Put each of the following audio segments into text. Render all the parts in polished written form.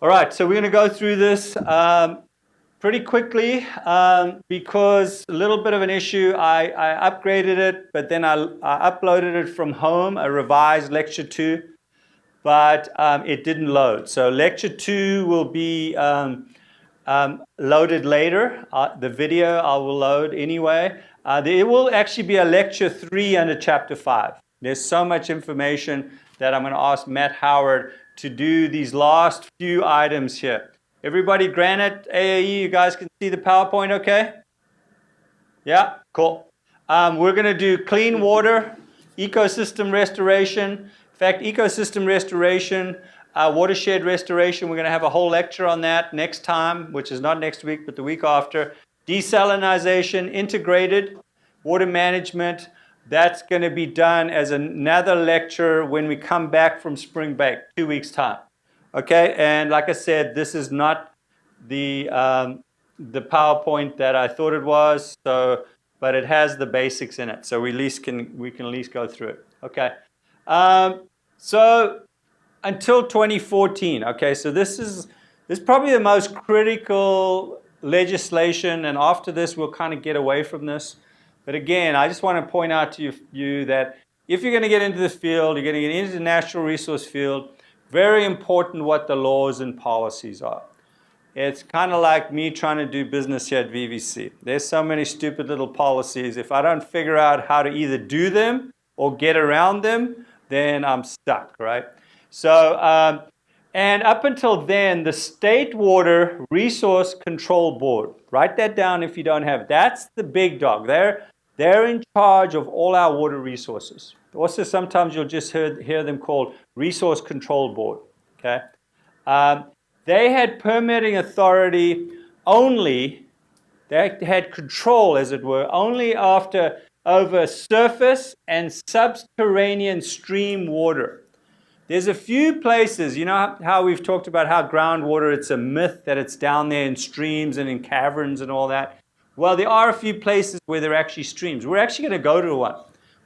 All right, so we're going to go through this pretty quickly because a little bit of an issue. I upgraded it, but then I uploaded it from home, a revised lecture 2, but it didn't load. So lecture 2 will be loaded later. The video I will load anyway. There will actually be a lecture 3 under chapter 5. There's so much information that I'm going to ask Matt Howard to do these last few items here. Everybody, Granite, AAE, you guys can see the PowerPoint okay? Yeah, cool. We're going to do clean water, ecosystem restoration. In fact, ecosystem restoration, watershed restoration, we're going to have a whole lecture on that next time, which is not next week, but the week after. Desalinization, integrated water management, that's going to be done as another lecture when we come back from spring break, 2 weeks' time. Okay, and like I said, this is not the PowerPoint that I thought it was, so, but it has the basics in it, so we can at least go through it. Okay, so until 2014. Okay, so this is probably the most critical legislation, and after this we'll kind of get away from this. But again, I just want to point out to you that if you're going to get into this field, you're going to get into the natural resource field, very important what the laws and policies are. It's kind of like me trying to do business here at VVC. There's so many stupid little policies. If I don't figure out how to either do them or get around them, then I'm stuck, right? So, and up until then, the State Water Resource Control Board, write that down if you don't have it. That's the big dog. They're in charge of all our water resources. Also, sometimes you'll just hear them called Resource Control Board. Okay, they had permitting authority only. They had control, as it were, only over surface and subterranean stream water. There's a few places, you know how we've talked about how groundwater, it's a myth that it's down there in streams and in caverns and all that. Well, there are a few places where there are actually streams. We're actually going to go to one.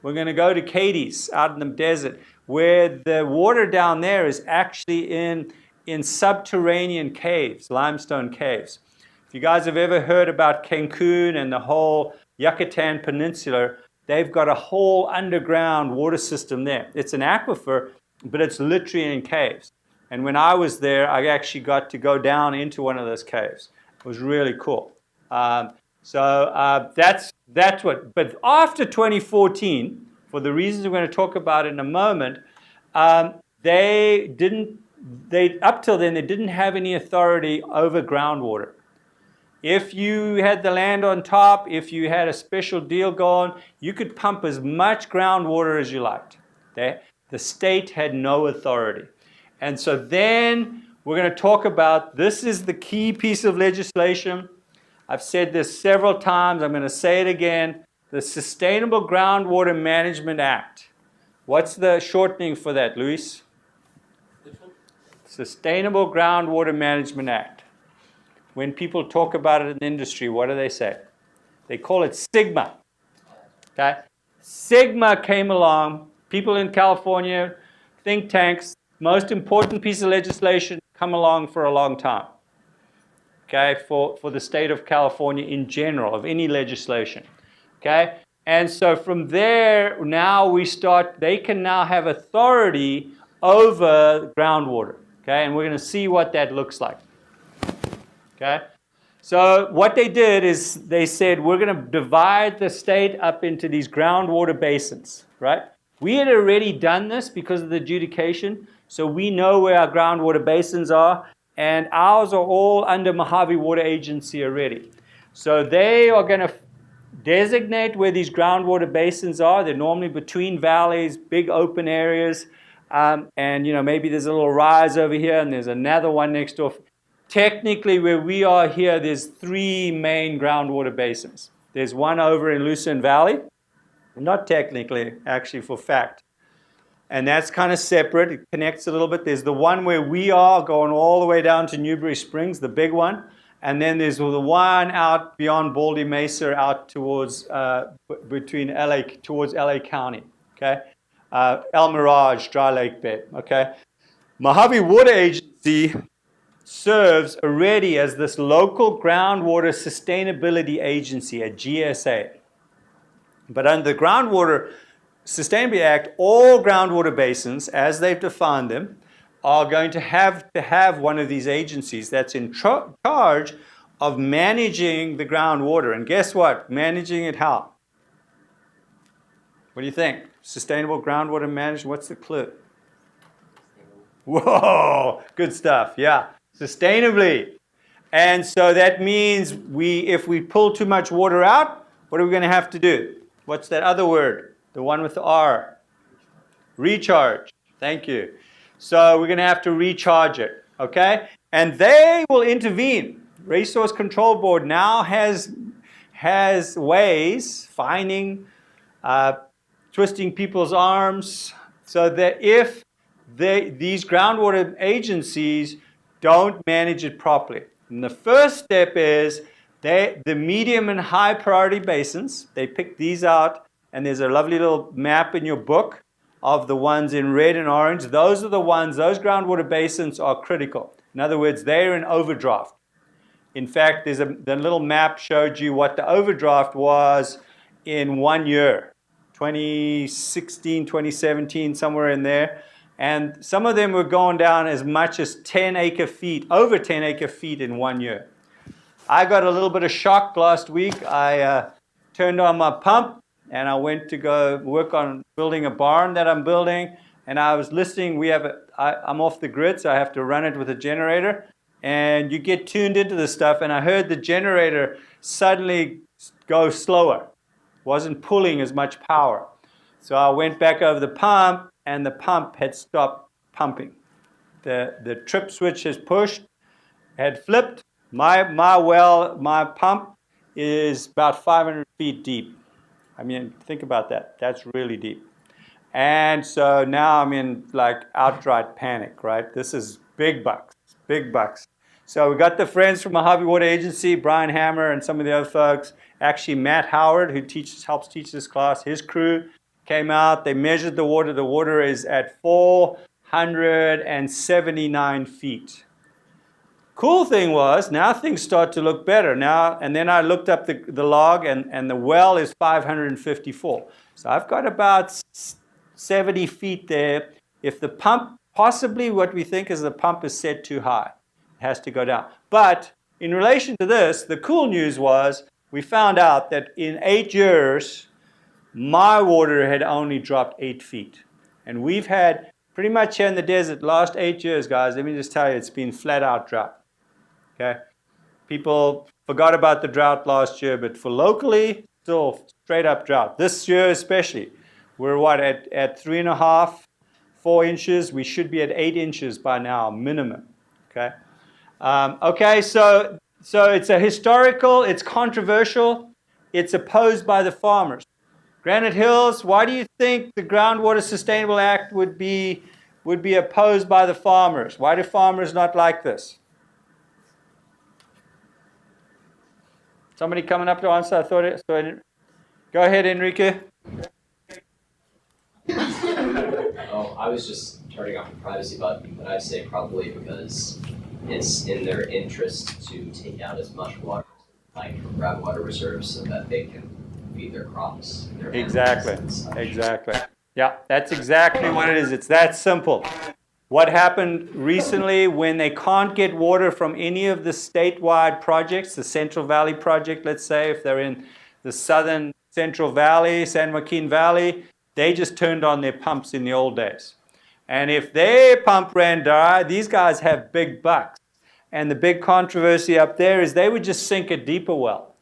We're going to go to Cadiz, out in the desert, where the water down there is actually in subterranean caves, limestone caves. If you guys have ever heard about Cancun and the whole Yucatan Peninsula, they've got a whole underground water system there. It's an aquifer, but it's literally in caves. And when I was there, I actually got to go down into one of those caves. It was really cool. That's what, but after 2014, for the reasons we're going to talk about in a moment, up till then, they didn't have any authority over groundwater. If you had the land on top, if you had a special deal going, you could pump as much groundwater as you liked. The state had no authority. And so then we're going to talk about, this is the key piece of legislation. I've said this several times. I'm going to say it again. The Sustainable Groundwater Management Act. What's the shortening for that, Luis? Sustainable Groundwater Management Act. When people talk about it in the industry, what do they say? They call it SIGMA. Okay? SIGMA came along. People in California, think tanks, most important piece of legislation come along for a long time. Okay, for the state of California in general, of any legislation. Okay, and so from there, now they can now have authority over groundwater. Okay, and we're going to see what that looks like. Okay, so what they did is they said, we're going to divide the state up into these groundwater basins, right? We had already done this because of the adjudication, so we know where our groundwater basins are, and ours are all under Mojave Water Agency already. So they are going to designate where these groundwater basins are. They're normally between valleys, big open areas, and maybe there's a little rise over here, and there's another one next door. Technically, where we are here, there's 3 main groundwater basins. There's one over in Lucerne Valley. Not technically, actually, for fact. And that's kind of separate. It connects a little bit. There's the one where we are going all the way down to Newberry Springs, the big one. And then there's the one out beyond Baldy Mesa, out towards, towards LA County. Okay? El Mirage, Dry Lake Bed. Okay? Mojave Water Agency serves already as this local groundwater sustainability agency, a GSA. But under the Groundwater Sustainability Act, all groundwater basins, as they've defined them, are going to have one of these agencies that's in charge of managing the groundwater. And guess what? Managing it how? What do you think? Sustainable groundwater management, what's the clue? Whoa, good stuff, yeah. Sustainably. And so that means if we pull too much water out, what are we going to have to do? What's that other word? The one with the R. Recharge. Thank you. So we're going to have to recharge it, okay? And they will intervene. Resource Control Board now has ways, fining, twisting people's arms, so that if these groundwater agencies don't manage it properly. And the first step is the medium and high priority basins, they pick these out, and there's a lovely little map in your book of the ones in red and orange. Those are the ones, those groundwater basins are critical. In other words, they're in overdraft. In fact, the little map showed you what the overdraft was in 1 year, 2016, 2017, somewhere in there. And some of them were going down as much as 10 acre feet, over 10 acre feet in 1 year. I got a little bit of shock last week. I turned on my pump and I went to go work on building a barn that I'm building. And I was listening. I'm off the grid, so I have to run it with a generator. And you get tuned into this stuff. And I heard the generator suddenly go slower. Wasn't pulling as much power. So I went back over the pump, and the pump had stopped pumping. The trip switch has pushed, had flipped. My pump is about 500 feet deep. I mean, think about that. That's really deep. And so now I'm in like outright panic, right? This is big bucks, big bucks. So we got the friends from Mojave Water Agency, Brian Hammer and some of the other folks. Actually, Matt Howard, who helps teach this class, his crew came out. They measured the water. The water is at 479 feet. Cool thing was, now things start to look better. Now, and then I looked up the log, and the well is 554. So I've got about 70 feet there. If the pump, possibly what we think is the pump is set too high, it has to go down. But in relation to this, the cool news was we found out that in 8 years, my water had only dropped 8 feet. And we've had pretty much here in the desert, last 8 years, guys, let me just tell you, it's been flat out drought. Okay? People forgot about the drought last year, but for locally, still straight up drought. This year especially, we're at 3.5, 4 inches. We should be at 8 inches by now, minimum. Okay? So it's a historical, it's controversial, it's opposed by the farmers. Granite Hills, why do you think the Groundwater Sustainable Act would be opposed by the farmers? Why do farmers not like this? Somebody coming up to answer? I thought it. So go ahead, Enrique. Oh, I was just turning off the privacy button, but I'd say probably because it's in their interest to take out as much water like from groundwater reserves so that they can feed their crops. Exactly. Yeah, that's exactly what it is. It's that simple. What happened recently when they can't get water from any of the statewide projects, the Central Valley Project, let's say, if they're in the southern Central Valley, San Joaquin Valley, they just turned on their pumps in the old days. And if their pump ran dry, these guys have big bucks. And the big controversy up there is they would just sink a deeper well.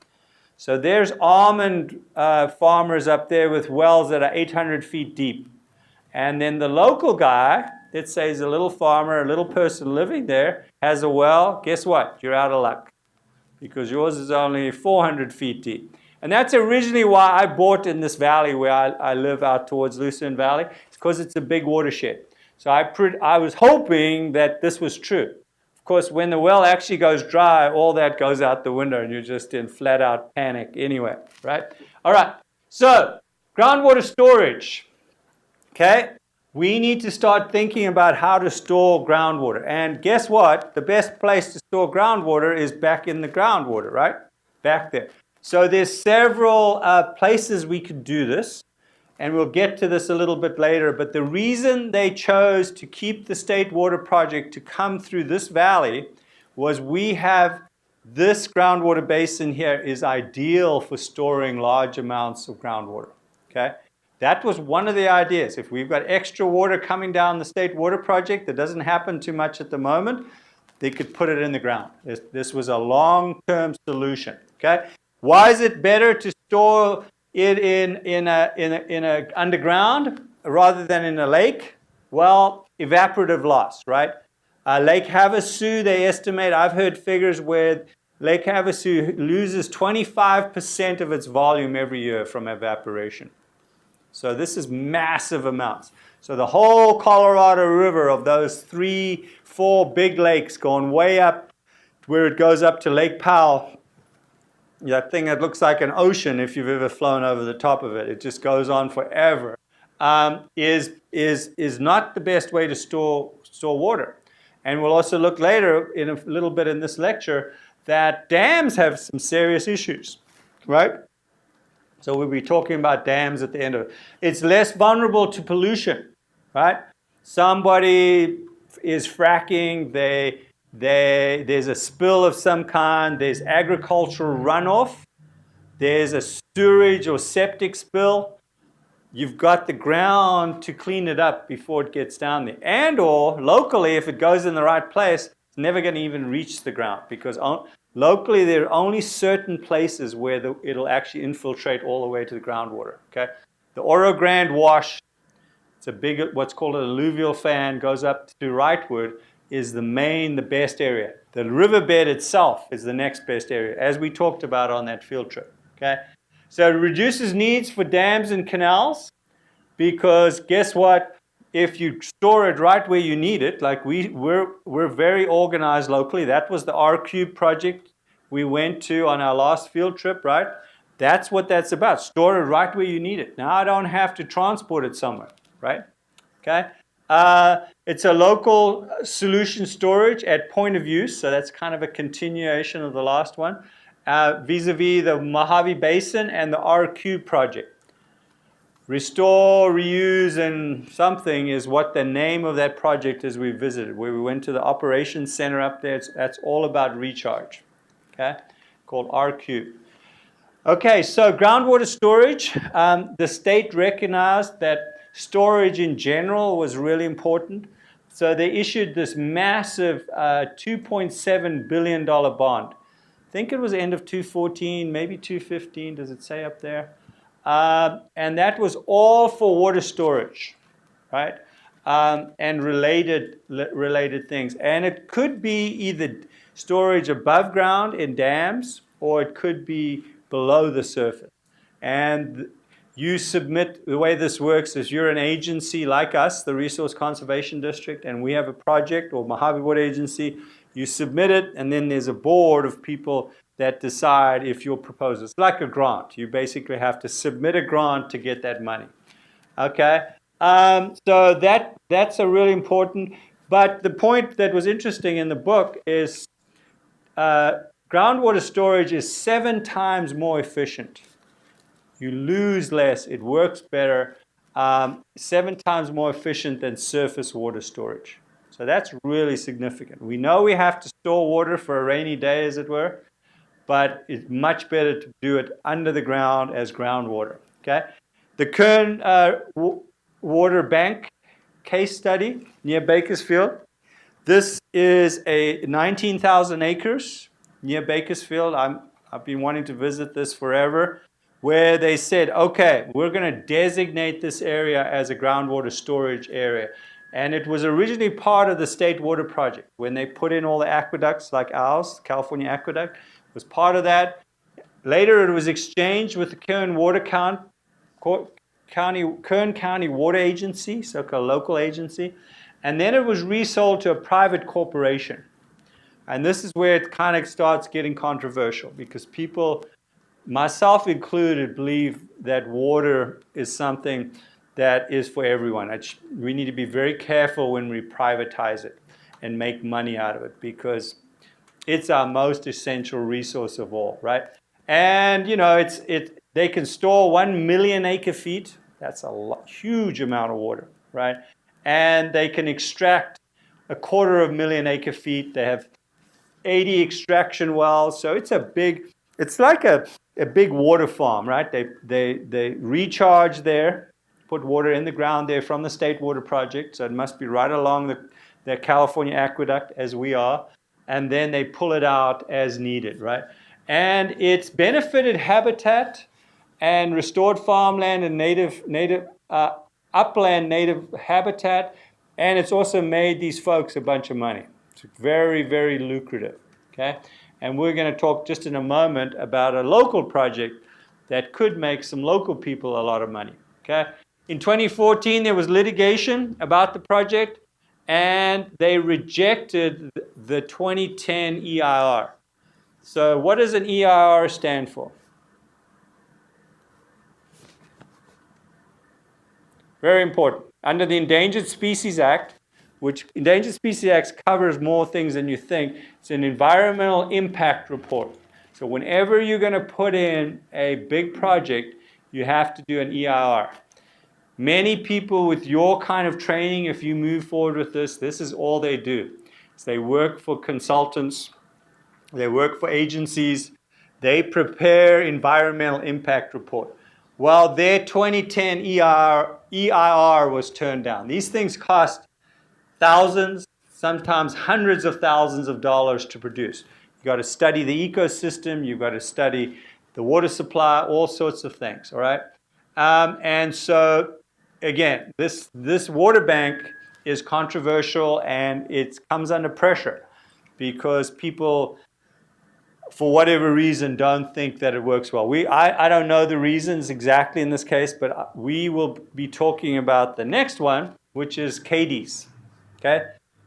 So there's almond farmers up there with wells that are 800 feet deep. And then the local guy, let's say he's a little farmer, a little person living there, has a well. Guess what? You're out of luck because yours is only 400 feet deep. And that's originally why I bought in this valley where I live out towards Lucerne Valley. It's because it's a big watershed. So I was hoping that this was true. Of course, when the well actually goes dry, all that goes out the window and you're just in flat out panic anyway, right? All right, so groundwater storage, okay? we need to start thinking about how to store groundwater. And guess what? The best place to store groundwater is back in the groundwater, right? Back there. So there's several places we could do this, and we'll get to this a little bit later, but the reason they chose to keep the State Water Project to come through this valley was we have this groundwater basin here is ideal for storing large amounts of groundwater, okay? That was one of the ideas. If we've got extra water coming down the State Water Project that doesn't happen too much at the moment, they could put it in the ground. This was a long-term solution, okay? Why is it better to store it in a underground rather than in a lake? Well, evaporative loss, right? Lake Havasu, they estimate, I've heard figures where Lake Havasu loses 25% of its volume every year from evaporation. So this is massive amounts. So the whole Colorado River of those 3, 4 big lakes going way up where it goes up to Lake Powell, that thing that looks like an ocean if you've ever flown over the top of it, it just goes on forever, is not the best way to store water. And we'll also look later in a little bit in this lecture that dams have some serious issues, right? So we'll be talking about dams at the end of it. It's less vulnerable to pollution, right? Somebody is fracking, there's a spill of some kind, there's agricultural runoff, there's a sewage or septic spill. You've got the ground to clean it up before it gets down there. And or locally, if it goes in the right place, it's never going to even reach the ground because locally, there are only certain places where it'll actually infiltrate all the way to the groundwater, okay? The Oro Grande Wash, it's a big, what's called an alluvial fan, goes up to rightward, is the best area. The riverbed itself is the next best area, as we talked about on that field trip, okay? So it reduces needs for dams and canals because guess what? If you store it right where you need it, like we're very organized locally. That was the R-Cube project we went to on our last field trip, right? That's what that's about. Store it right where you need it. Now I don't have to transport it somewhere, right? Okay. It's a local solution storage at point of use, so that's kind of a continuation of the last one, vis-a-vis the Mojave Basin and the R-Cube project. Restore, reuse, and something is what the name of that project is we visited, where we went to the operations center up there. That's all about recharge, okay, called R-Cube. Okay, so groundwater storage. The state recognized that storage in general was really important. So they issued this massive $2.7 billion bond. I think it was end of 2014, maybe 2015, does it say up there? And that was all for water storage, right? And related things. And it could be either storage above ground in dams, or it could be below the surface. And you submit, the way this works is you're an agency like us, the Resource Conservation District, and we have a project, or Mojave Water Agency. You submit it, and then there's a board of people that decide if your proposal. It's like a grant. You basically have to submit a grant to get that money. Okay? So that's a really important, but the point that was interesting in the book is groundwater storage is 7 times more efficient. You lose less, it works better, 7 times more efficient than surface water storage. So that's really significant. We know we have to store water for a rainy day, as it were, but it's much better to do it under the ground as groundwater, okay? The Kern Water Bank case study near Bakersfield. This is a 19,000 acres near Bakersfield. I've been wanting to visit this forever, where they said, okay, we're going to designate this area as a groundwater storage area. And it was originally part of the State Water Project. When they put in all the aqueducts like ours, California Aqueduct, was part of that. Later it was exchanged with the Kern County Water Agency, so a local agency. And then it was resold to a private corporation. And this is where it kind of starts getting controversial because people, myself included, believe that water is something that is for everyone. We need to be very careful when we privatize it and make money out of it, because it's our most essential resource of all, right? And they can store 1 million acre feet. That's a huge amount of water, right? And they can extract 250,000 acre feet. They have 80 extraction wells. So it's like a big water farm, right? They recharge there, put water in the ground there from the State Water Project. So it must be right along the California aqueduct as we are. And then they pull it out as needed, right? And it's benefited habitat and restored farmland and upland native habitat. And it's also made these folks a bunch of money. It's very, very lucrative, okay? And we're going to talk just in a moment about a local project that could make some local people a lot of money, okay? In 2014, there was litigation about the project, and they rejected the 2010 EIR. So what does an EIR stand for? Very important. Under the Endangered Species Act, which Endangered Species Act covers more things than you think, it's an environmental impact report. So whenever you're going to put in a big project, you have to do an EIR. Many people with your kind of training, if you move forward with this is all they do. So they work for consultants, they work for agencies, they prepare environmental impact report. Well, their 2010 EIR was turned down. These things cost thousands, sometimes hundreds of thousands of dollars to produce. You've got to study the ecosystem, you've got to study the water supply, all sorts of things, all right? And so, again, this water bank is controversial, and it comes under pressure because people, for whatever reason, don't think that it works well. I don't know the reasons exactly in this case, but we will be talking about the next one, which is Cadiz. Okay?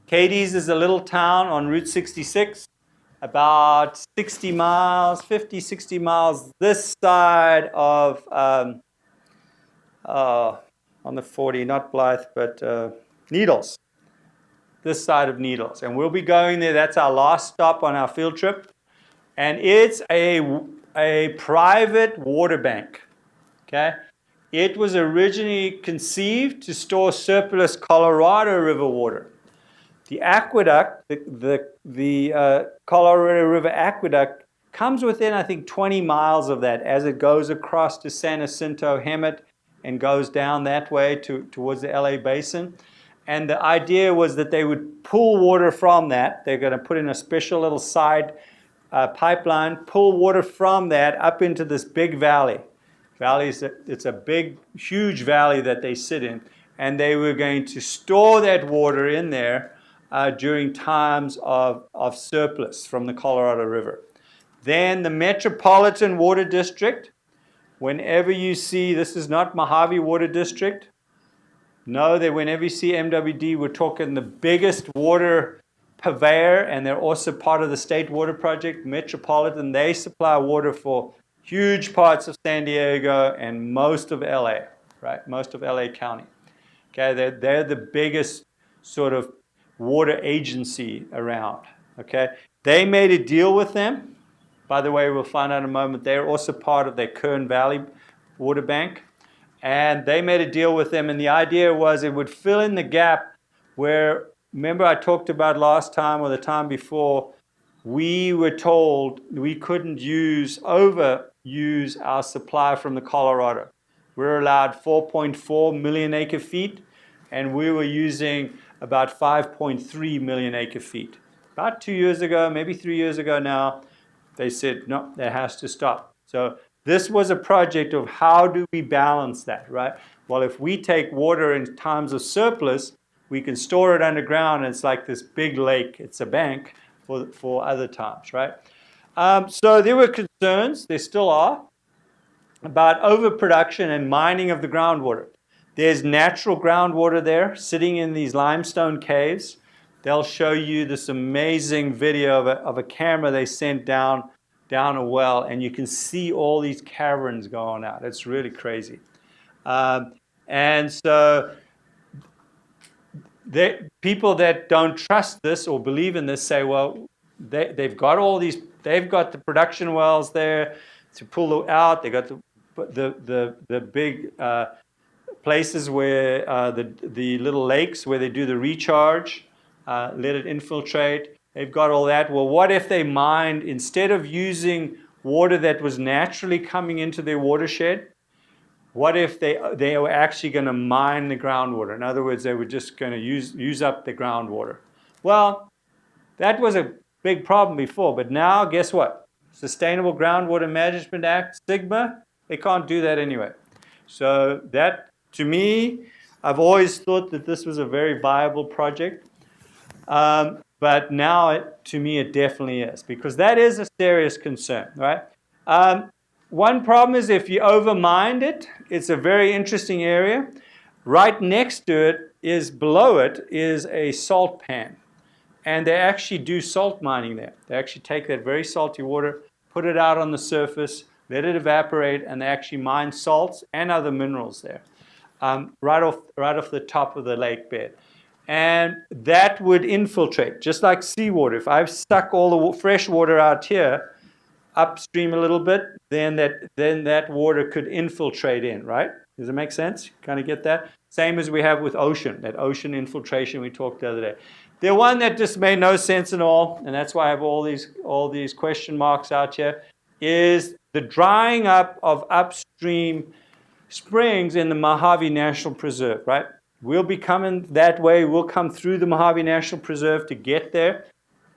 Cadiz is a little town on Route 66, about 60 miles, 50, 60 miles this side of, on the 40, not Blythe, but Needles. This side of Needles. And we'll be going there. That's our last stop on our field trip. And it's a private water bank, okay? It was originally conceived to store surplus Colorado River water. The aqueduct, the Colorado River aqueduct, comes within, I think, 20 miles of that as it goes across to San Jacinto, Hemet, and goes down that way towards the LA basin. And the idea was that they would pull water from that. They're going to put in a special little side pipeline, pull water from that up into this big valley. It's a big, huge valley that they sit in, and they were going to store that water in there during times of surplus from the Colorado River. Then the Metropolitan Water District, whenever you see, this is not Mojave Water District. No, whenever you see MWD, we're talking the biggest water purveyor, and they're also part of the State Water Project. Metropolitan, they supply water for huge parts of San Diego and most of LA, right? Most of LA County. Okay, they're the biggest sort of water agency around, okay? They made a deal with them. By the way, we'll find out in a moment, they're also part of their Kern Valley Water Bank. And they made a deal with them, and the idea was it would fill in the gap where, remember I talked about last time or the time before, we were told we couldn't overuse our supply from the Colorado. We're allowed 4.4 million acre feet, and we were using about 5.3 million acre feet. About 2 years ago, maybe 3 years ago now, they said, no, that has to stop. So this was a project of how do we balance that, right? Well, if we take water in times of surplus, we can store it underground, and it's like this big lake. It's a bank for other times, right? So there were concerns, there still are, about overproduction and mining of the groundwater. There's natural groundwater there sitting in these limestone caves. They'll show you this amazing video of a camera they sent down a well, and you can see all these caverns going out. It's really crazy. And so people that don't trust this or believe in this say, well, they've got all these, they've got the production wells there to pull out. They got the big places where the little lakes where they do the recharge, let it infiltrate. They've got all that. Well, what if they mined, instead of using water that was naturally coming into their watershed, what if they were actually going to mine the groundwater? In other words, they were just going to use up the groundwater. Well, that was a big problem before, but now guess what? Sustainable Groundwater Management Act, SGMA, they can't do that anyway. So that, to me, I've always thought that this was a very viable project. But now, to me, it definitely is, because that is a serious concern, right? One problem is if you overmine it, it's a very interesting area. Right next to it is, below it, is a salt pan. And they actually do salt mining there. They actually take that very salty water, put it out on the surface, let it evaporate, and they actually mine salts and other minerals there, right off the top of the lake bed. And that would infiltrate, just like seawater. If I've stuck all the fresh water out here, upstream a little bit, then that water could infiltrate in, right? Does it make sense? Kind of get that? Same as we have with ocean, that ocean infiltration we talked the other day. The one that just made no sense at all, and that's why I have all these question marks out here, is the drying up of upstream springs in the Mojave National Preserve, right? We'll be coming that way. We'll come through the Mojave National Preserve to get there.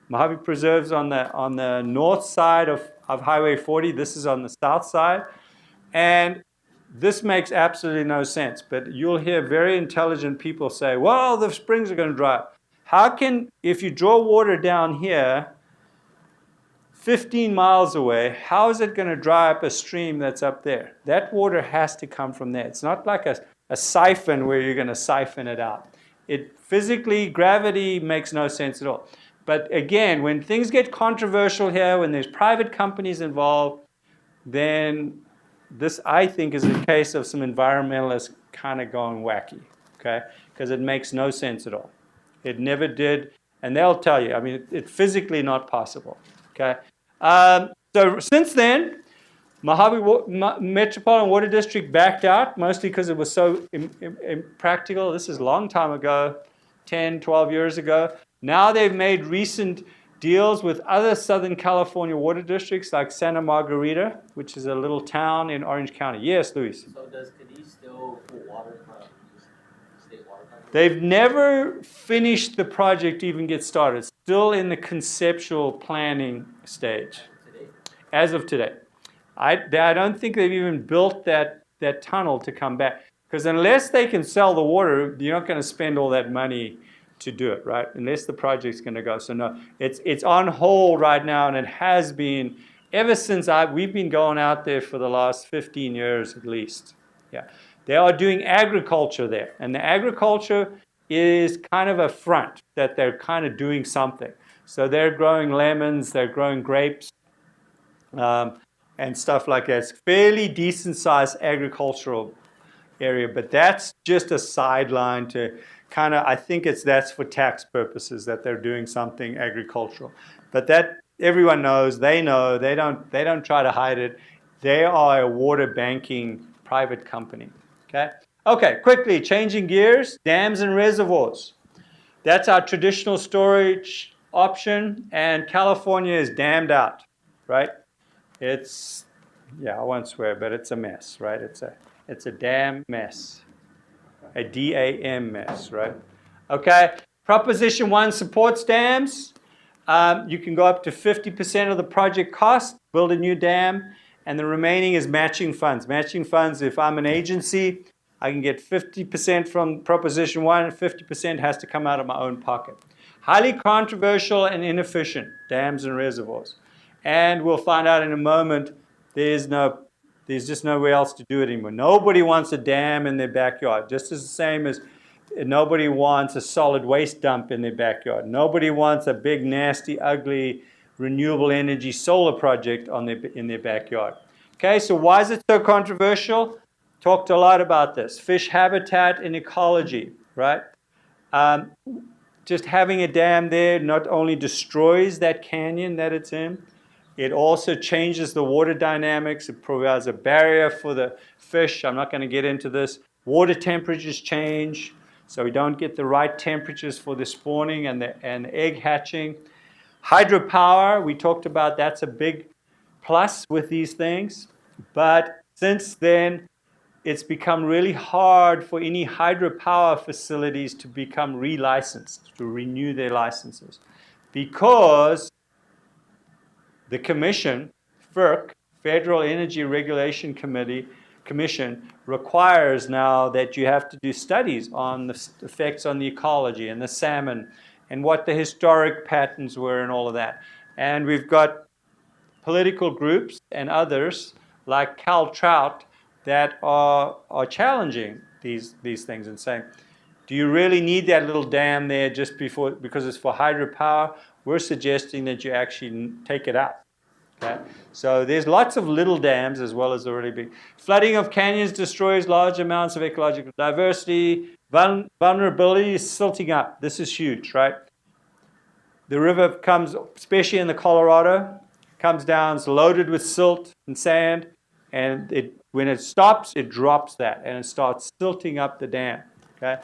Mojave Preserve's on the north side of Highway 40. This is on the south side. And this makes absolutely no sense. But you'll hear very intelligent people say, well, the springs are going to dry up. How can, if you draw water down here, 15 miles away, how is it going to dry up a stream that's up there? That water has to come from there. It's not like a siphon where you're going to siphon it out. It physically, gravity makes no sense at all. But again, when things get controversial here, when there's private companies involved, then this, I think, is a case of some environmentalists kind of going wacky, okay? Because it makes no sense at all. It never did, and they'll tell you, I mean, it's physically not possible, okay? So since then, Mojave Metropolitan Water District backed out, mostly because it was so impractical. This is a long time ago, 10, 12 years ago. Now they've made recent deals with other Southern California water districts like Santa Margarita, which is a little town in Orange County. Yes, Luis? So does Cadiz still pull water from state water company? They've never finished the project, even get started. Still in the conceptual planning stage. As of today. I don't think they've even built that tunnel to come back. Because unless they can sell the water, you're not going to spend all that money to do it, right? Unless the project's going to go. So no, it's on hold right now, and it has been ever since we've been going out there for the last 15 years at least. Yeah, they are doing agriculture there, and the agriculture is kind of a front that they're kind of doing something. So they're growing lemons, they're growing grapes, and stuff like that. It's fairly decent-sized agricultural area, but that's just a sideline to kind of, I think that's for tax purposes that they're doing something agricultural. But that everyone knows, they know, they don't try to hide it. They are a water banking private company. Okay, quickly, changing gears, dams and reservoirs. That's our traditional storage option, and California is dammed out, right? It's, yeah, I won't swear, but it's a mess, right? It's a damn mess. A DAM mess, right? Okay, Proposition 1 supports dams. You can go up to 50% of the project cost, build a new dam, and the remaining is matching funds. Matching funds, if I'm an agency, I can get 50% from Proposition 1, and 50% has to come out of my own pocket. Highly controversial and inefficient, dams and reservoirs. And we'll find out in a moment, there's just nowhere else to do it anymore. Nobody wants a dam in their backyard, just as the same as nobody wants a solid waste dump in their backyard. Nobody wants a big, nasty, ugly, renewable energy solar project in their backyard. Okay, so why is it so controversial? talked a lot about this. Fish habitat and ecology, right? Um, just having a dam there not only destroys that canyon that it's in, it also changes the water dynamics. It provides a barrier for the fish. I'm not going to get into this. Water temperatures change, so we don't get the right temperatures for the spawning and the egg hatching. Hydropower, we talked about, that's a big plus with these things. But since then, it's become really hard for any hydropower facilities to become relicensed, to renew their licenses, because the commission, FERC, Federal Energy Regulation Commission, requires now that you have to do studies on the effects on the ecology and the salmon and what the historic patterns were and all of that. And we've got political groups and others like Cal Trout that are challenging these things and saying, do you really need that little dam there just because it's for hydropower? We're suggesting that you actually take it out. Okay? So there's lots of little dams as well as the really big. Flooding of canyons destroys large amounts of ecological diversity. Vulnerability is silting up. This is huge, right? The river comes, especially in the Colorado, comes down, it's loaded with silt and sand, and when it stops, it drops that, and it starts silting up the dam. Okay?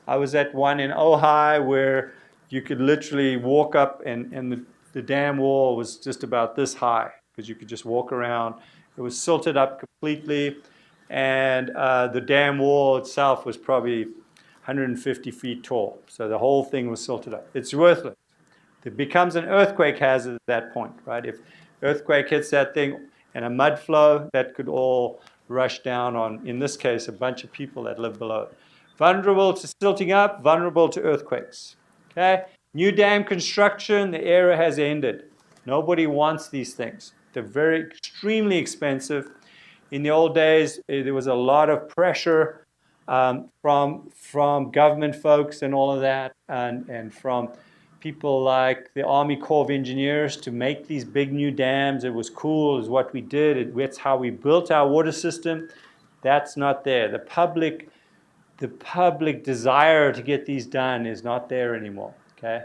I was at one in Ojai where you could literally walk up, and the dam wall was just about this high because you could just walk around. It was silted up completely, and the dam wall itself was probably 150 feet tall. So the whole thing was silted up. It's worthless. It becomes an earthquake hazard at that point, right? If earthquake hits that thing and a mud flow, that could all rush down on, in this case, a bunch of people that live below it. Vulnerable to silting up, vulnerable to earthquakes. Okay? New dam construction, the era has ended. Nobody wants these things. They're very extremely expensive. In the old days, there was a lot of pressure from government folks and all of that, and from people like the Army Corps of Engineers to make these big new dams. It was cool, is what we did. It's how we built our water system. That's not there. The public desire to get these done is not there anymore. Okay.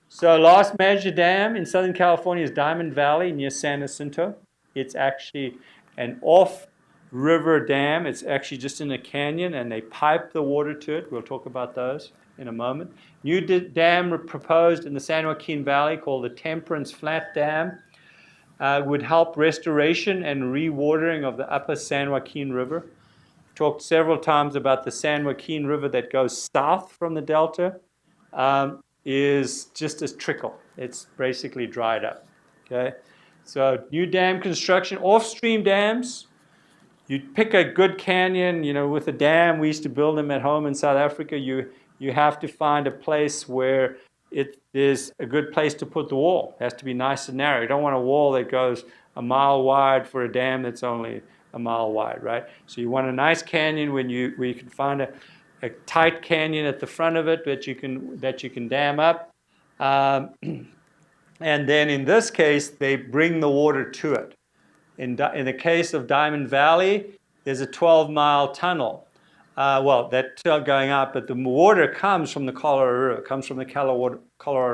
So last major dam in Southern California is Diamond Valley near San Jacinto. It's actually an off-river dam. It's actually just in a canyon, and they pipe the water to it. We'll talk about those in a moment. New dam proposed in the San Joaquin Valley called the Temperance Flat Dam would help restoration and rewatering of the upper San Joaquin River. Talked several times about the San Joaquin River that goes south from the delta is just a trickle. It's basically dried up. Okay, so new dam construction, off-stream dams. You pick a good canyon, with a dam. We used to build them at home in South Africa. You have to find a place where it is a good place to put the wall. It has to be nice and narrow. You don't want a wall that goes a mile wide for a dam that's only a mile wide, right? So you want a nice canyon where you can find a tight canyon at the front of it that you can dam up. And then in this case, they bring the water to it. In the case of Diamond Valley, there's a 12-mile tunnel. That's going up, but the water comes from the Colorado River, comes from the Colorado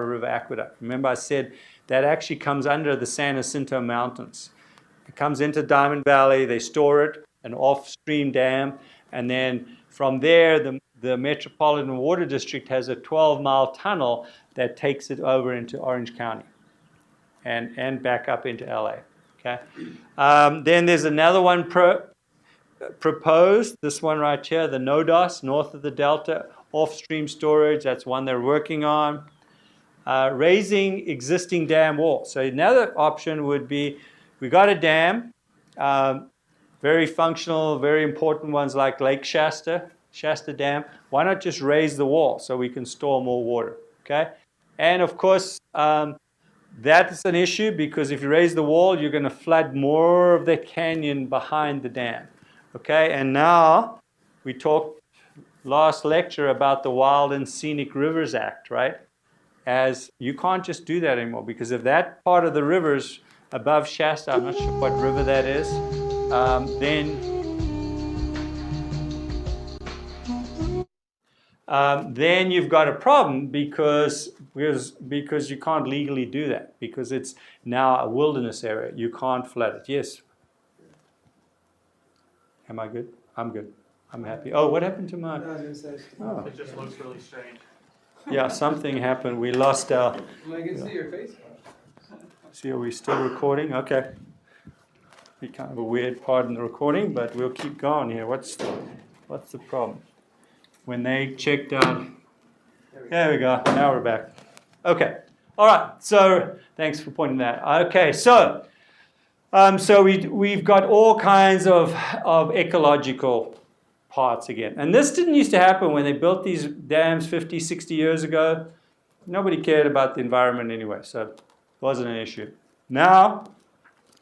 River Aqueduct. Remember I said that actually comes under the San Jacinto Mountains. It comes into Diamond Valley, they store it, an off-stream dam, and then from there, the Metropolitan Water District has a 12-mile tunnel that takes it over into Orange County and back up into LA. Okay. Then there's another one proposed, this one right here, the NODOS, north of the Delta, off-stream storage. That's one they're working on. Raising existing dam walls. So another option would be, we got a dam, very functional, very important ones like Lake Shasta Dam. Why not just raise the wall so we can store more water? Okay. And of course, that's an issue because if you raise the wall, you're going to flood more of the canyon behind the dam. Okay, and now we talked last lecture about the Wild and Scenic Rivers Act, right? As you can't just do that anymore because if that part of the river's above Shasta, I'm not sure what river that is, then then you've got a problem because you can't legally do that because it's now a wilderness area. You can't flood it. Yes. Am I good? I'm good. I'm happy. Oh, what happened to my? I was gonna say. Oh. It just looks really strange. Yeah, something happened. We lost our. I can see your face. See, are we still recording? Okay. Be kind of a weird part in the recording, but we'll keep going here. What's the problem? When they checked out. There we go. Now we're back. Okay. All right. So thanks for pointing that. Okay. So we've got all kinds of ecological parts again. And this didn't used to happen when they built these dams 50, 60 years ago. Nobody cared about the environment anyway, so it wasn't an issue. Now,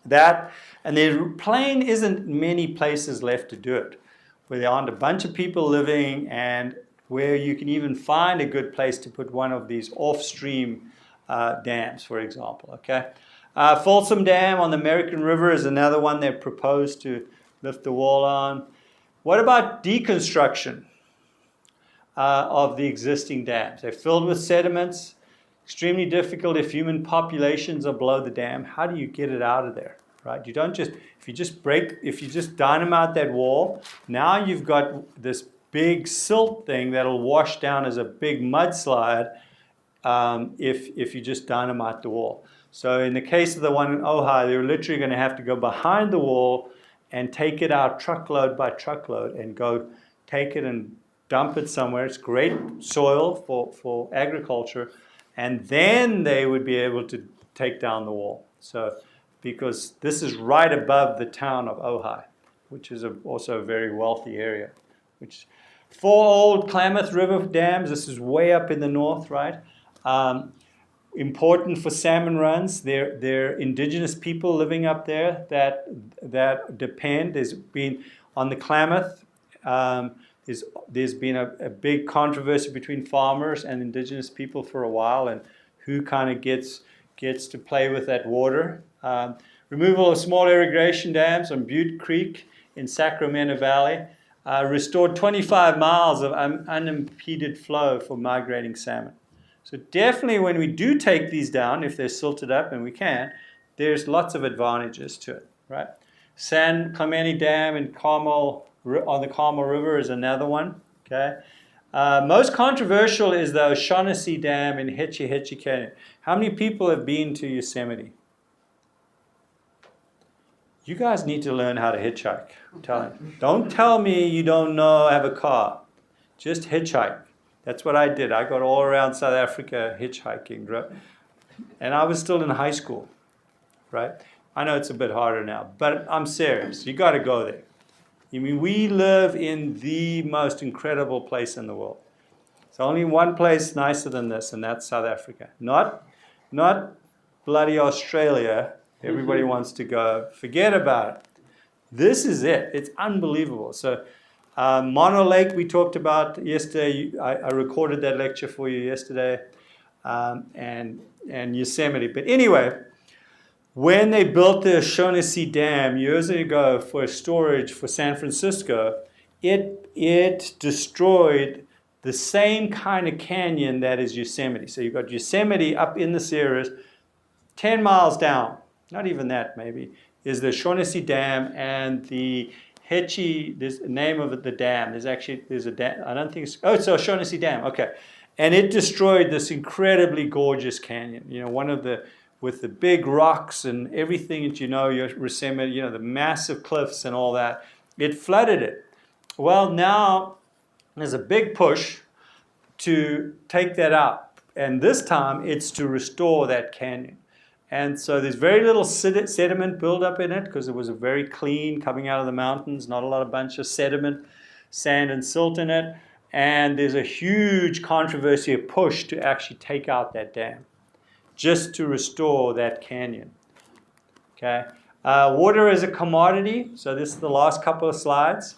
and there plain isn't many places left to do it, where there aren't a bunch of people living and where you can even find a good place to put one of these off-stream dams, for example, okay? Folsom Dam on the American River is another one they've proposed to lift the wall on. What about deconstruction of the existing dams? They're filled with sediments, extremely difficult if human populations are below the dam. How do you get it out of there, right? You don't just, if you just dynamite that wall, now you've got this big silt thing that'll wash down as a big mudslide if you just dynamite the wall. So in the case of the one in Ojai, they were literally going to have to go behind the wall and take it out truckload by truckload and go take it and dump it somewhere. It's great soil for agriculture. And then they would be able to take down the wall. So, because this is right above the town of Ojai, which is also a very wealthy area. Which 4 old Klamath River dams. This is way up in the north, right? Important for salmon runs. There are indigenous people living up there that depend. There's been on the Klamath. There's been a big controversy between farmers and indigenous people for a while, and who kind of gets to play with that water. Removal of small irrigation dams on Butte Creek in Sacramento Valley restored 25 miles of unimpeded flow for migrating salmon. So definitely when we do take these down, if they're silted up, and we can, there's lots of advantages to it, right? San Clemente Dam in Carmel, on the Carmel River is another one, okay? Most controversial is the O'Shaughnessy Dam in Hetchy Hetchy Canyon. How many people have been to Yosemite? You guys need to learn how to hitchhike, I'm telling you. Don't tell me you don't know have a car. Just hitchhike. That's what I did. I got all around South Africa hitchhiking, right? And I was still in high school, right? I know it's a bit harder now, but I'm serious. You got to go there. I mean, we live in the most incredible place in the world. There's only one place nicer than this, and that's South Africa. Not bloody Australia. Everybody wants to go. Forget about it. This is it. It's unbelievable. So Mono Lake we talked about yesterday. I recorded that lecture for you yesterday, and Yosemite. But anyway, when they built the O'Shaughnessy Dam years ago for storage for San Francisco, it destroyed the same kind of canyon that is Yosemite. So you've got Yosemite up in the Sierras, 10 miles down, not even that maybe, is the O'Shaughnessy Dam, and the Hetchy, there's the name of the dam. There's a dam, I don't think it's O'Shaughnessy Dam, okay. And it destroyed this incredibly gorgeous canyon, you know, one of the, with the big rocks and everything that Yosemite, the massive cliffs and all that. It flooded it. Well, now there's a big push to take that out. And this time it's to restore that canyon. And so there's very little sediment buildup in it because it was very clean coming out of the mountains, not a bunch of sediment, sand and silt in it. And there's a huge controversy, a push to actually take out that dam, just to restore that canyon. Okay. Water is a commodity. So this is the last couple of slides.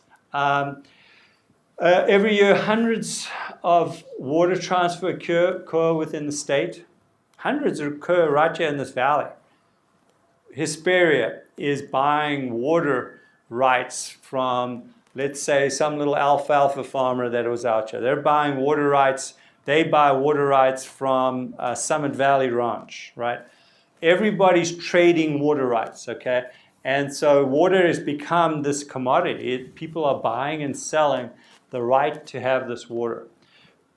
Every year, hundreds of water transfer occur within the state. Hundreds occur right here in this valley. Hesperia is buying water rights from let's say some little alfalfa farmer that was out here. They're buying water rights. They buy water rights from Summit Valley Ranch, right? Everybody's trading water rights, okay? And so water has become this commodity. People are buying and selling the right to have this water.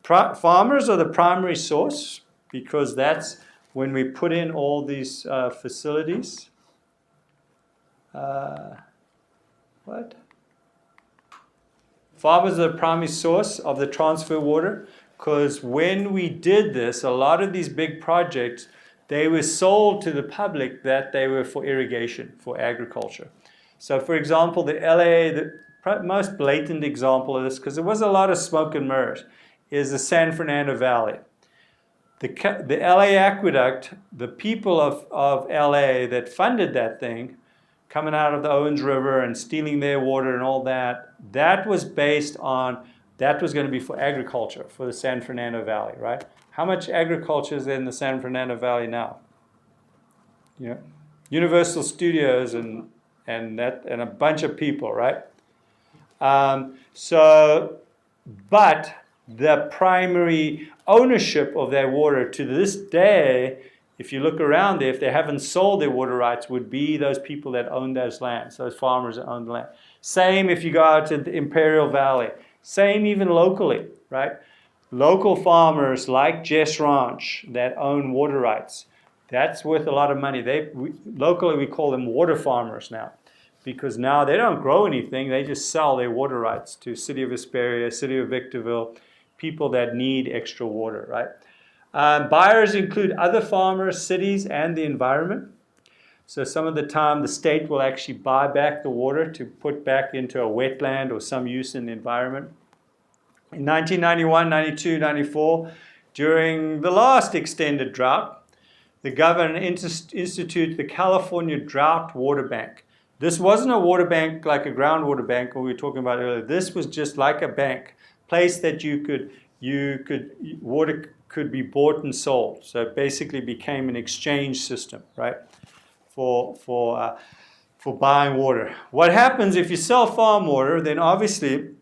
Farmers are the primary source because that's when we put in all these facilities. Farmers are the primary source of the transfer water because when we did this, a lot of these big projects, they were sold to the public that they were for irrigation, for agriculture. So for example, the LA, the most blatant example of this, because there was a lot of smoke and mirrors, is the San Fernando Valley. The LA aqueduct, the people of LA that funded that thing, coming out of the Owens River and stealing their water and all that, that was based on, that was going to be for agriculture, for the San Fernando Valley, right? How much agriculture is in the San Fernando Valley now? Yeah. Universal Studios and a bunch of people, right? But the primary ownership of their water to this day, if you look around there, if they haven't sold their water rights, would be those people that own those lands, those farmers that own the land. Same if you go out to the Imperial Valley. Same even locally, right? Local farmers like Jess Ranch that own water rights, that's worth a lot of money. Locally we call them water farmers now, because now they don't grow anything, they just sell their water rights to City of Hesperia, City of Victorville, people that need extra water, right? Buyers include other farmers, cities, and the environment. So some of the time the state will actually buy back the water to put back into a wetland or some use in the environment. In 1991, 92, 94, during the last extended drought, the government instituted the California Drought Water Bank. This wasn't a water bank like a groundwater bank we were talking about earlier. This was just like a bank, place that water could be bought and sold. So it basically became an exchange system, right, for buying water. What happens if you sell farm water, then obviously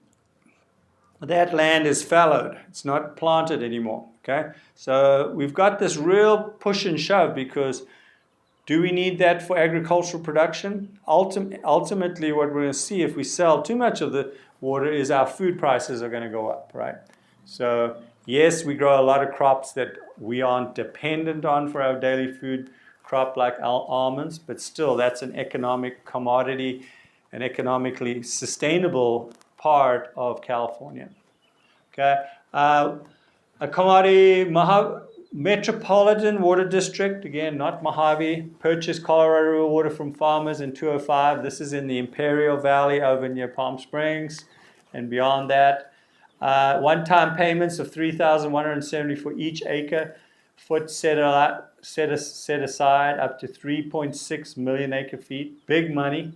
that land is fallowed. It's not planted anymore, okay? So we've got this real push and shove because do we need that for agricultural production? Ultimately, what we're going to see if we sell too much of the water is our food prices are going to go up, right? So yes, we grow a lot of crops that we aren't dependent on for our daily food, crop like almonds, but still that's an economic commodity, an economically sustainable part of California. Okay, a commodity, Metropolitan Water District, again, not Mojave, purchased Colorado River water from farmers in 2005. This is in the Imperial Valley over near Palm Springs and beyond that. One-time payments of $3,170 for each acre foot set aside, up to 3.6 million acre feet. Big money.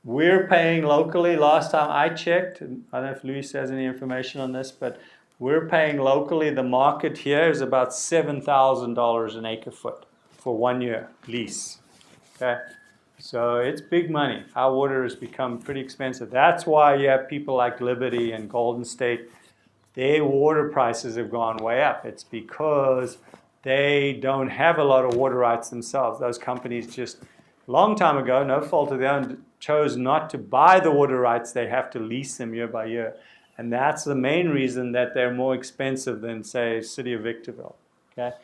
We're paying locally. Last time I checked, I don't know if Luis has any information on this, but we're paying locally. The market here is about $7,000 an acre foot for 1 year lease. Okay, so it's big money. Our water has become pretty expensive. That's why you have people like Liberty and Golden State. Their water prices have gone way up. It's because they don't have a lot of water rights themselves. Those companies just, long time ago, no fault of their own, chose not to buy the water rights. They have to lease them year by year. And that's the main reason that they're more expensive than, say, City of Victorville. Okay?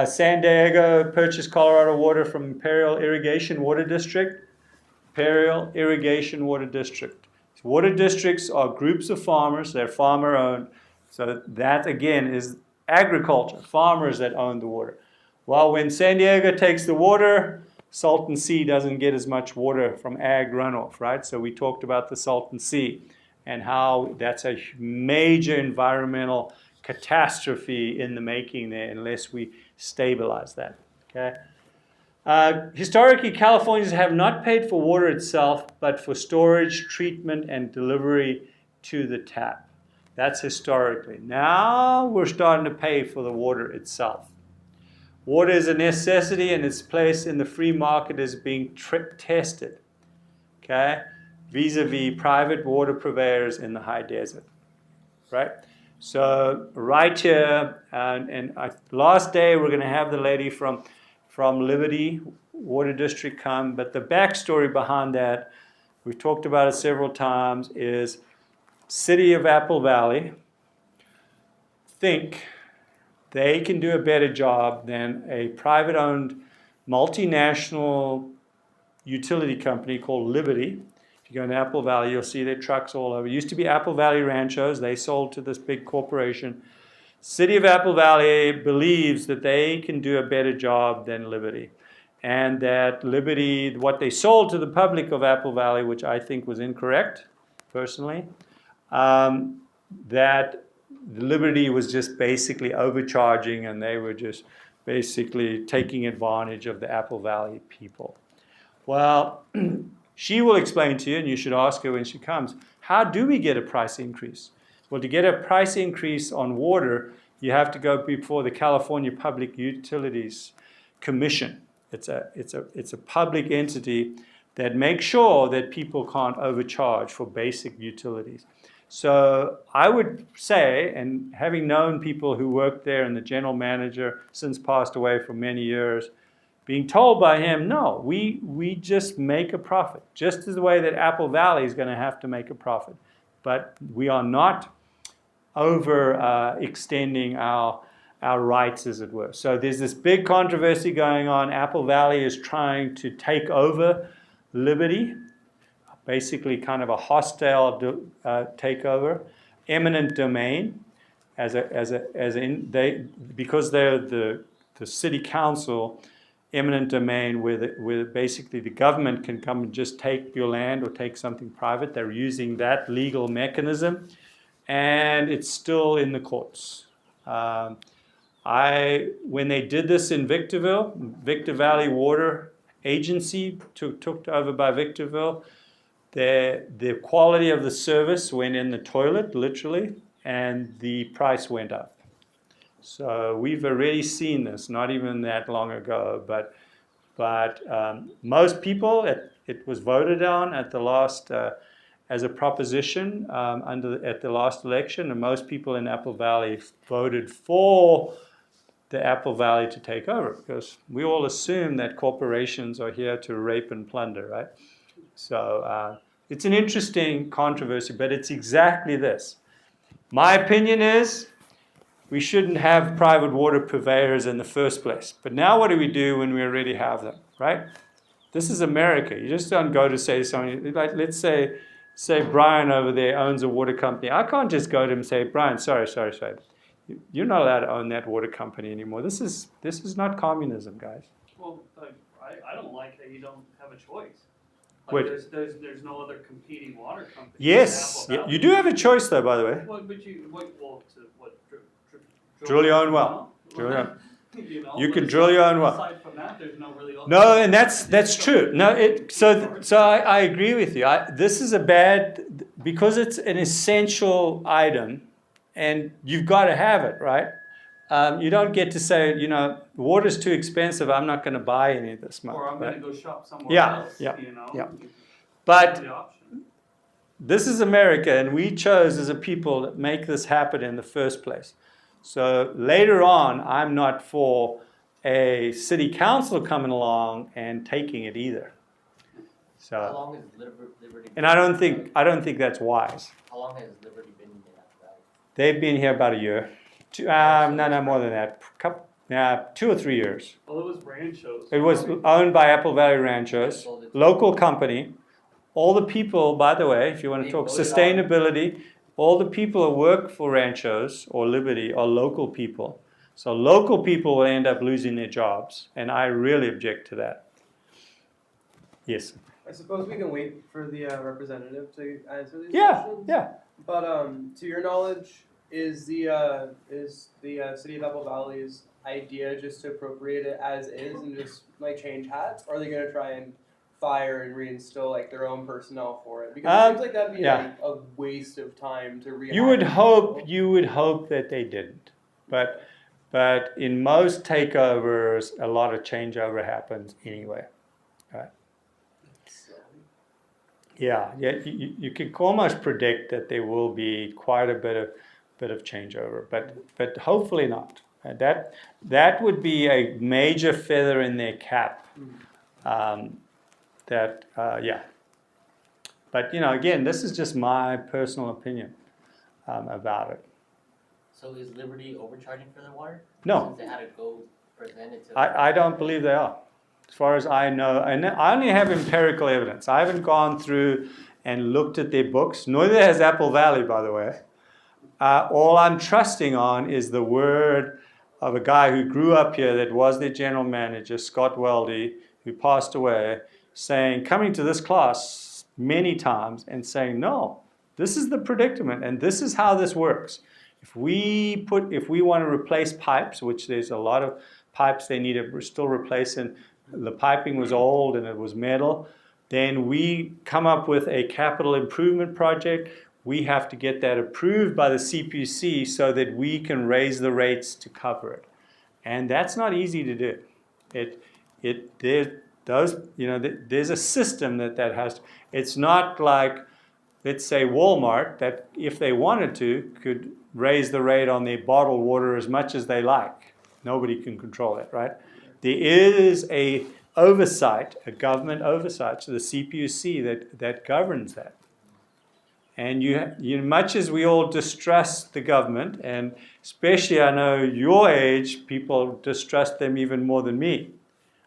San Diego purchased Colorado water from Imperial Irrigation Water District. Imperial Irrigation Water District. Water districts are groups of farmers. They're farmer-owned. So that, again, is agriculture, farmers that own the water. Well, when San Diego takes the water, Salton Sea doesn't get as much water from ag runoff, right? So we talked about the Salton Sea and how that's a major environmental catastrophe in the making there unless we stabilize that, okay? Historically, Californians have not paid for water itself, but for storage, treatment, and delivery to the tap. That's historically. Now we're starting to pay for the water itself. Water is a necessity and its place in the free market is being tested. Okay? vis-a-vis private water purveyors in the high desert, right? So right here, last day we're going to have the lady from Liberty Water District come, but the backstory behind that, we've talked about it several times, is City of Apple Valley think they can do a better job than a private-owned multinational utility company called Liberty. If you go in Apple Valley, you'll see their trucks all over. It used to be Apple Valley Ranchos. They sold to this big corporation. City of Apple Valley believes that they can do a better job than Liberty. And that Liberty, what they sold to the public of Apple Valley, which I think was incorrect, personally, that Liberty was just basically overcharging and they were just basically taking advantage of the Apple Valley people. Well, she will explain to you, and you should ask her when she comes, how do we get a price increase? Well, to get a price increase on water, you have to go before the California Public Utilities Commission. It's a public entity that makes sure that people can't overcharge for basic utilities. So I would say, and having known people who worked there and the general manager since passed away for many years, being told by him, no, we just make a profit, just as the way that Apple Valley is going to have to make a profit. But we are not extending our rights, as it were. So there's this big controversy going on. Apple Valley is trying to take over Liberty, basically kind of a hostile takeover, eminent domain, because they're the city council, eminent domain where basically the government can come and just take your land or take something private. They're using that legal mechanism, and it's still in the courts. When they did this in Victorville, Victor Valley Water Agency took over by Victorville, the quality of the service went in the toilet, literally, and the price went up. So we've already seen this, not even that long ago, but most people, it was voted on at the last, as a proposition at the last election, and most people in Apple Valley voted for the Apple Valley to take over, because we all assume that corporations are here to rape and plunder, right? So it's an interesting controversy, but it's exactly this. My opinion is we shouldn't have private water purveyors in the first place. But now what do we do when we already have them, right? This is America. You just don't go to say something, like let's say Brian over there owns a water company. I can't just go to him and say, Brian, sorry. You're not allowed to own that water company anymore. This is not communism, guys. Well, I don't like that you don't have a choice. Wait. There's no other competing water company. Yes, you do have a choice, though. By the way. Drill your own well. You can drill your own well. Aside from that, there's no really. No, and that's true. No, so I agree with you. This is a bad, because it's an essential item, and you've got to have it, right? You don't get to say, water's too expensive, I'm not going to buy any of this. Or I'm going to go shop somewhere else. Yeah. But this is America, and we chose as a people to make this happen in the first place. So later on, I'm not for a city council coming along and taking it either. So, how long has Liberty? And I don't think that's wise. How long has Liberty been in Apple Valley? They've been here about a year. No, more than that. 2 or 3 years. Well, it was Ranchos. It was owned by Apple Valley Ranchos, local company. All the people, by the way, if you want to talk sustainability, all the people who work for Ranchos or Liberty are local people. So local people will end up losing their jobs, and I really object to that. Yes? I suppose we can wait for the representative to answer these questions. Yeah. But to your knowledge, is the City of Apple Valley's idea just to appropriate it as is and just change hats, or are they going to try and fire and reinstill their own personnel for it? Because it seems like that'd be a waste of time to rehire. You would hope that they didn't, but in most takeovers, a lot of changeover happens anyway. Right? Yeah, you can almost predict that there will be quite a bit of changeover, but hopefully not. That would be a major feather in their cap. Yeah. But again, this is just my personal opinion about it. So is Liberty overcharging for their water? No. Since they had to go present it to. I don't believe they are. As far as I know, I only have empirical evidence. I haven't gone through and looked at their books, neither has Apple Valley, by the way. All I'm trusting on is the word of a guy who grew up here that was their general manager, Scott Weldy, who passed away, coming to this class many times and saying, no, this is the predicament and this is how this works. If we want to replace pipes, which there's a lot of pipes they need to still replace, and the piping was old and it was metal, then we come up with a capital improvement project. We have to get that approved by the CPUC so that we can raise the rates to cover it. And that's not easy to do. There's a system that has to, it's not like, let's say Walmart, that if they wanted to, could raise the rate on their bottled water as much as they like. Nobody can control it, right? There is a government oversight, so the CPUC that governs that. And much as we all distrust the government, and especially I know your age, people distrust them even more than me.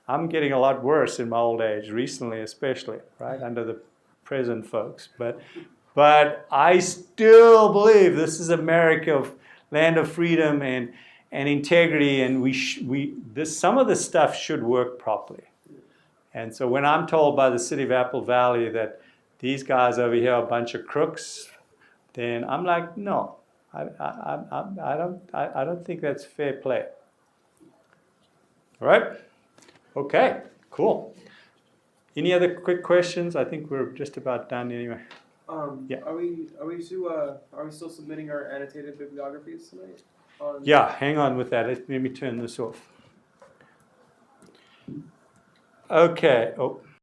I'm getting a lot worse in my old age, recently especially, right, under the present folks. But I still believe this is America, land of freedom and integrity, and some of this stuff should work properly. And so when I'm told by the city of Apple Valley that these guys over here are a bunch of crooks, then I'm like, no, I don't think that's fair play. All right? Okay, cool. Any other quick questions? I think we're just about done anyway. Yeah. Are we still submitting our annotated bibliographies tonight? Yeah, hang on with that. Let me turn this off. Okay. Oh.